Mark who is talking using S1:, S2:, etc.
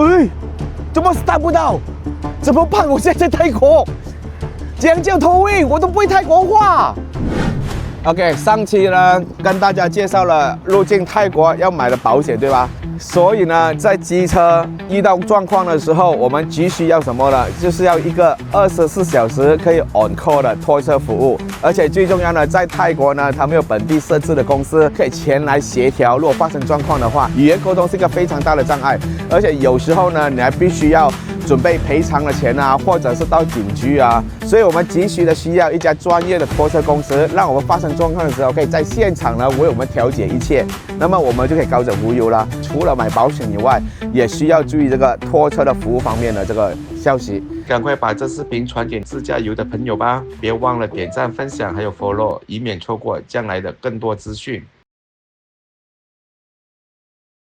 S1: 哎，怎么 start 不到？怎么办？我现在在泰国，讲究托运，我都不会泰国话。OK， 上期呢跟大家介绍了入境泰国要买的保险，对吧？所以呢，在机车遇到状况的时候，我们急需要什么呢？就是要一个24小时可以 on call 的拖车服务，而且最重要的，在泰国呢，他们有本地设置的公司可以前来协调。如果发生状况的话，语言沟通是一个非常大的障碍，而且有时候呢，你还必须要准备赔偿的钱啊，或者是到警局啊，所以我们急需的需要一家专业的拖车公司，让我们发生状况的时候，可以在现场呢为我们调解一切，那么我们就可以高枕无忧了。除了买保险以外，也需要注意这个拖车的服务方面的这个消息。赶快把这视频传给自驾游的朋友吧，别忘了点赞、分享还有 follow，以免错过将来的更多资讯。